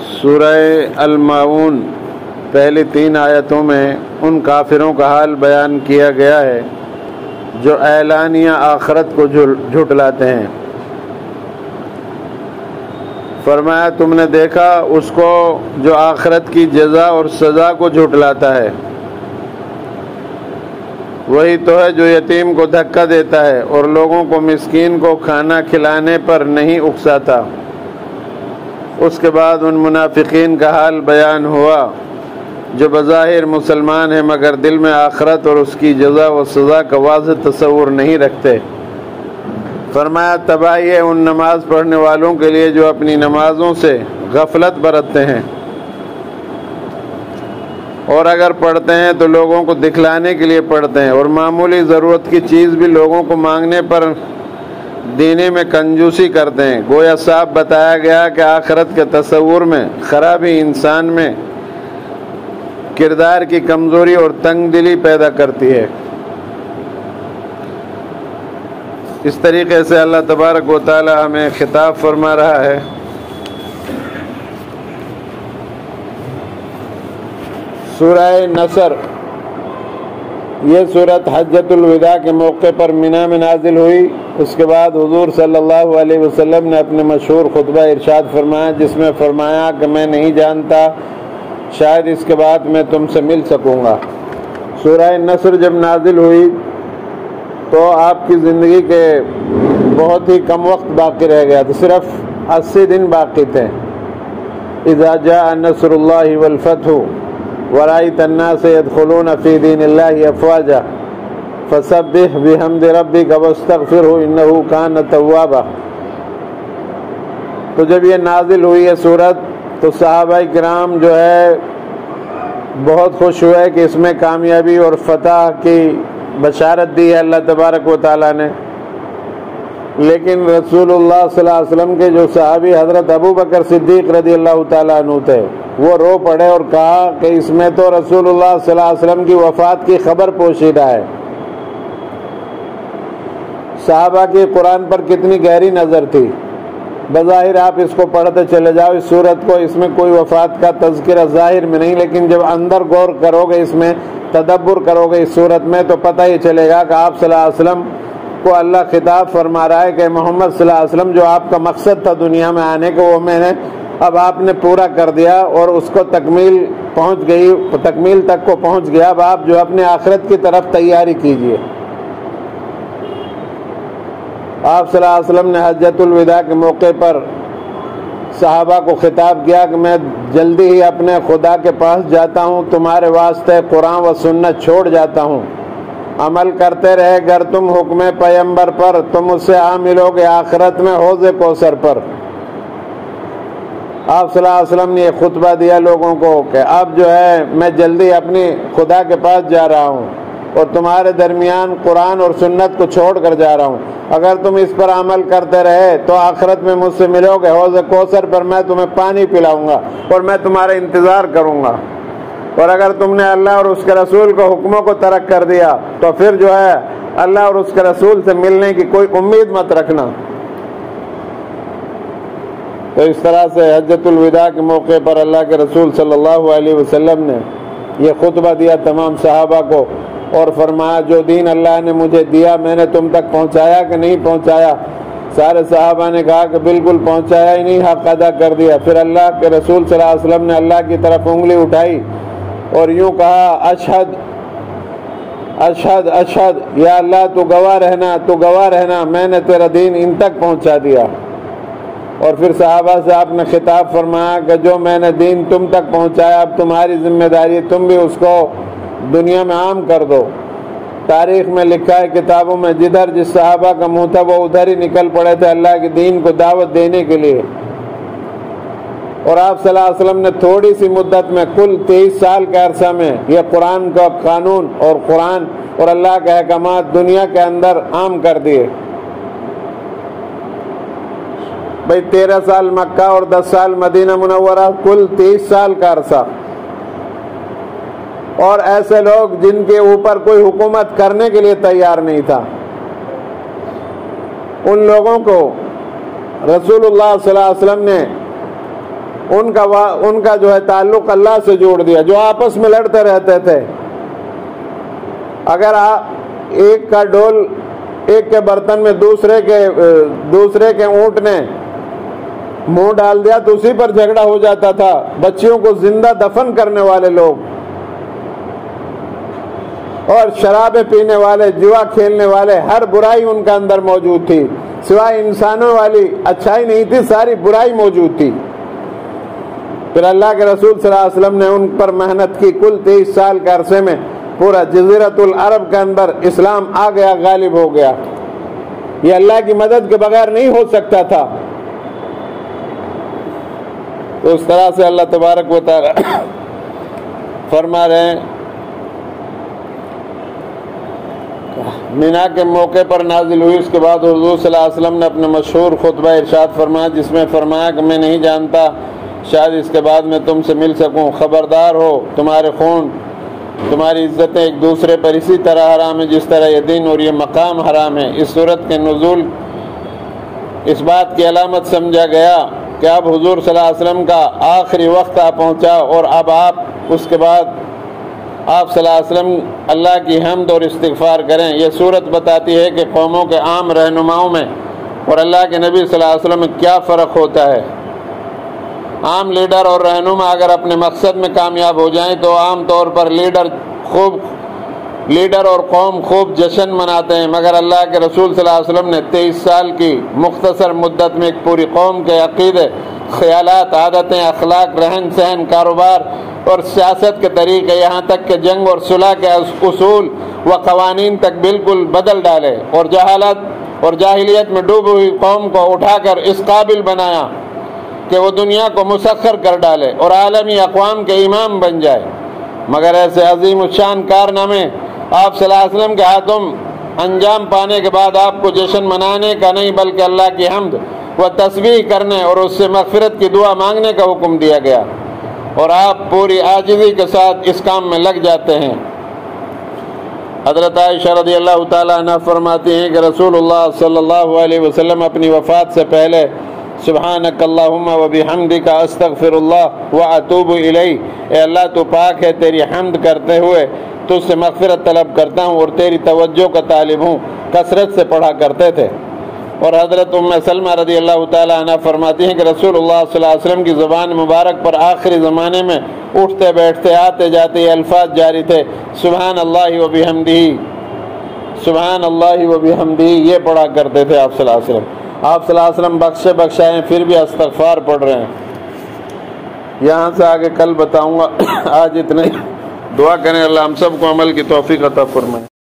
سورہ الماعون پہلی 3 آیتوں میں ان کافروں کا حال بیان کیا گیا ہے جو اعلانیہ آخرت کو جھٹلاتے ہیں۔ فرمایا تم نے دیکھا اس کو جو آخرت کی جزا اور سزا کو جھٹلاتا ہے، وہی تو ہے جو یتیم کو دھکا دیتا ہے اور لوگوں کو مسکین کو کھانا کھلانے پر نہیں اکساتا۔ اس کے بعد ان منافقین کا حال بیان ہوا جو بظاہر مسلمان ہیں مگر دل میں آخرت اور اس کی جزا و سزا کا واضح تصور نہیں رکھتے۔ فرمایا تباہی ہے ان نماز پڑھنے والوں کے لیے جو اپنی نمازوں سے غفلت برتتے ہیں، اور اگر پڑھتے ہیں تو لوگوں کو دکھلانے کے لیے پڑھتے ہیں، اور معمولی ضرورت کی چیز بھی لوگوں کو مانگنے پر دینے میں کنجوسی کرتے ہیں۔ گویا صاحب بتایا گیا کہ آخرت کے تصور میں خرابی انسان میں کردار کی کمزوری اور تنگ دلی پیدا کرتی ہے۔ اس طریقے سے اللہ تبارک و تعالی ہمیں خطاب فرما رہا ہے۔ سورہ نصر یہ سورت حجۃ الوداع کے موقع پر منی میں نازل ہوئی۔ اس کے بعد حضور صلی اللہ علیہ وسلم نے اپنے مشہور خطبہ ارشاد فرمایا جس میں فرمایا کہ میں نہیں جانتا شاید اس کے بعد میں تم سے مل سکوں گا۔ سورہ نصر جب نازل ہوئی تو آپ کی زندگی کے بہت ہی کم وقت باقی رہ گیا تھا، صرف 80 دن باقی تھے۔ اذا جاء نصر اللہ والفتح ورأيت الناس يدخلون في دين الله أفواجا فسبح بحمد ربك واستغفره إنه كان توابا۔ تو جب یہ نازل ہوئی ہے سورت تو صحابہ کرام جو ہے بہت خوش ہوئے کہ اس میں کامیابی اور فتح کی بشارت دی ہے اللہ تبارک و تعالیٰ نے۔ لیکن رسول اللہ صلی اللہ علیہ وسلم کے جو صحابی حضرت ابو بکر صدیق رضی اللہ تعالیٰ عنہ تھے وہ رو پڑے اور کہا کہ اس میں تو رسول اللہ صلی اللہ علیہ وسلم کی وفات کی خبر پوشیدہ ہے۔ صحابہ کی قرآن پر کتنی گہری نظر تھی۔ بظاہر آپ اس کو پڑھتے چلے جاؤ اس سورت کو، اس میں کوئی وفات کا تذکرہ ظاہر میں نہیں، لیکن جب اندر غور کرو گے، اس میں تدبر کرو گے اس سورت میں تو پتہ ہی چلے گا کہ آپ صلی اللہ علیہ وسلم کو اللہ خطاب فرما رہا ہے کہ محمد صلی اللہ علیہ وسلم جو آپ کا مقصد تھا دنیا میں آنے کا وہ میں نے اب آپ نے پورا کر دیا اور اس کو تکمیل تک کو پہنچ گیا۔ اب آپ جو اپنے آخرت کی طرف تیاری کیجئے۔ آپ صلی اللہ علیہ وسلم نے حجۃ الوداع کے موقع پر صحابہ کو خطاب کیا کہ میں جلدی ہی اپنے خدا کے پاس جاتا ہوں، تمہارے واسطے قرآن و سنت چھوڑ جاتا ہوں، عمل کرتے رہے گر تم حکم پیغمبر پر، تم اس سے آ ملو گے آخرت میں حوض کوثر پر۔ آپ صلی اللہ علیہ وسلم نے یہ خطبہ دیا لوگوں کو کہ اب جو ہے میں جلدی اپنی خدا کے پاس جا رہا ہوں اور تمہارے درمیان قرآن اور سنت کو چھوڑ کر جا رہا ہوں، اگر تم اس پر عمل کرتے رہے تو آخرت میں مجھ سے ملو گے حوض کوثر پر، میں تمہیں پانی پلاؤں گا اور میں تمہارا انتظار کروں گا، اور اگر تم نے اللہ اور اس کے رسول کو حکموں کو ترک کر دیا تو پھر جو ہے اللہ اور اس کے رسول سے ملنے کی کوئی امید مت رکھنا۔ تو اس طرح سے حجۃ الوداع کے موقع پر اللہ کے رسول صلی اللہ علیہ وسلم نے یہ خطبہ دیا تمام صحابہ کو اور فرمایا جو دین اللہ نے مجھے دیا میں نے تم تک پہنچایا کہ نہیں پہنچایا؟ سارے صحابہ نے کہا کہ بالکل پہنچایا ہی نہیں، حق ادا کر دیا۔ پھر اللہ کے رسول صلی اللہ علیہ وسلم نے اللہ کی طرف انگلی اٹھائی اور یوں کہا اشہد اشہد اشہد، یا اللہ تو گواہ رہنا میں نے تیرا دین ان تک پہنچا دیا۔ اور پھر صحابہ سے آپ نے خطاب فرمایا کہ جو میں نے دین تم تک پہنچایا اب تمہاری ذمہ داری تم بھی اس کو دنیا میں عام کر دو۔ تاریخ میں لکھا ہے کتابوں میں جدھر جس صحابہ کا منہ تھا وہ ادھر ہی نکل پڑے تھے اللہ کے دین کو دعوت دینے کے لیے۔ اور آپ صلی اللہ علیہ وسلم نے تھوڑی سی مدت میں کل 23 سال کے عرصہ میں یہ قرآن کا قانون اور قرآن اور اللہ کے احکامات دنیا کے اندر عام کر دیے۔ بھئی 13 سال مکہ اور 10 سال مدینہ منورہ، کل 30 سال کا عرصہ، اور ایسے لوگ جن کے اوپر کوئی حکومت کرنے کے لیے تیار نہیں تھا، ان لوگوں کو رسول اللہ صلی اللہ علیہ وسلم نے ان کا جو ہے تعلق اللہ سے جوڑ دیا. جو آپس میں لڑتے رہتے تھے، اگر ایک کا ڈول ایک کے برتن میں دوسرے کے اونٹ نے منہ ڈال دیا تو اسی پر جھگڑا ہو جاتا تھا. بچیوں کو زندہ دفن کرنے والے لوگ اور شرابیں پینے والے، جوا کھیلنے والے، ہر برائی ان کا اندر موجود تھی. سوائے انسانوں والی اچھائی نہیں تھی، ساری برائی موجود تھی. پھر اللہ کے رسول صلی اللہ علیہ وسلم نے ان پر محنت کی. کل 23 سال کے عرصے میں پورا جزیرۃ العرب کے اندر اسلام آ گیا، غالب ہو گیا. یہ اللہ کی مدد کے بغیر نہیں ہو سکتا تھا. تو اس طرح سے اللہ تبارک و تعالی فرما رہے ہیں مینا کے موقع پر نازل ہوئی. اس کے بعد حضور صلی اللہ علیہ وسلم نے اپنے مشہور خطبہ ارشاد فرمایا، جس میں فرمایا کہ میں نہیں جانتا شاید اس کے بعد میں تم سے مل سکوں. خبردار ہو، تمہارے خون، تمہاری عزتیں ایک دوسرے پر اسی طرح حرام ہے جس طرح یہ دین اور یہ مقام حرام ہے. اس صورت کے نزول اس بات کی علامت سمجھا گیا کہ اب حضور صلی اللہ علیہ وسلم کا آخری وقت آ پہنچا، اور اب اس کے بعد آپ صلی اللہ علیہ وسلم اللہ کی حمد اور استغفار کریں. یہ صورت بتاتی ہے کہ قوموں کے عام رہنماؤں میں اور اللہ کے نبی صلی اللہ علیہ وسلم میں کیا فرق ہوتا ہے. عام لیڈر اور رہنما اگر اپنے مقصد میں کامیاب ہو جائیں تو عام طور پر لیڈر اور قوم خوب جشن مناتے ہیں، مگر اللہ کے رسول صلی اللہ علیہ وسلم نے 23 سال کی مختصر مدت میں ایک پوری قوم کے عقیدے، خیالات، عادتیں، اخلاق، رہن سہن، کاروبار اور سیاست کے طریقے، یہاں تک کہ جنگ اور صلح کے اصول و قوانین تک بالکل بدل ڈالے، اور جہالت اور جاہلیت میں ڈوبی ہوئی قوم کو اٹھا کر اس قابل بنایا کہ وہ دنیا کو مسخر کر ڈالے اور عالمی اقوام کے امام بن جائے. مگر ایسے عظیم الشان کارنامے آپ صلی اللہ علیہ وسلم کے ہاتھوں انجام پانے کے بعد آپ کو جشن منانے کا نہیں بلکہ اللہ کی حمد و تسبیح کرنے اور اس سے مغفرت کی دعا مانگنے کا حکم دیا گیا، اور آپ پوری عاجزی کے ساتھ اس کام میں لگ جاتے ہیں. حضرت عائشہ رضی اللہ تعالیٰ عنہ فرماتی ہیں کہ رسول اللہ صلی اللہ علیہ وسلم اپنی وفات سے پہلے سبحانک اللہم و بحمدک استغفر اللہ و اتوب الیہ، اے اللہ تو پاک ہے، تیری حمد کرتے ہوئے تجھ سے مغفرت طلب کرتا ہوں اور تیری توجہ کا طالب ہوں، کثرت سے پڑھا کرتے تھے. اور حضرت ام سلمہ رضی اللہ تعالیٰ عنہ فرماتی ہیں کہ رسول اللہ صلی اللہ علیہ وسلم کی زبان مبارک پر آخری زمانے میں اٹھتے بیٹھتے آتے جاتے یہ الفاظ جاری تھے، سبحان اللہ و بحمدہ، سبحان اللہ و بحمدہ، یہ پڑھا کرتے تھے آپ صلی اللہ علیہ وسلم. آپ صلی اللہ علیہ وسلم بخشے بخشائے پھر بھی استغفار پڑھ رہے ہیں. یہاں سے آگے کل بتاؤں گا. آج اتنے. دعا کریں اللہ ہم سب کو عمل کی توفیق عطا فرمائے.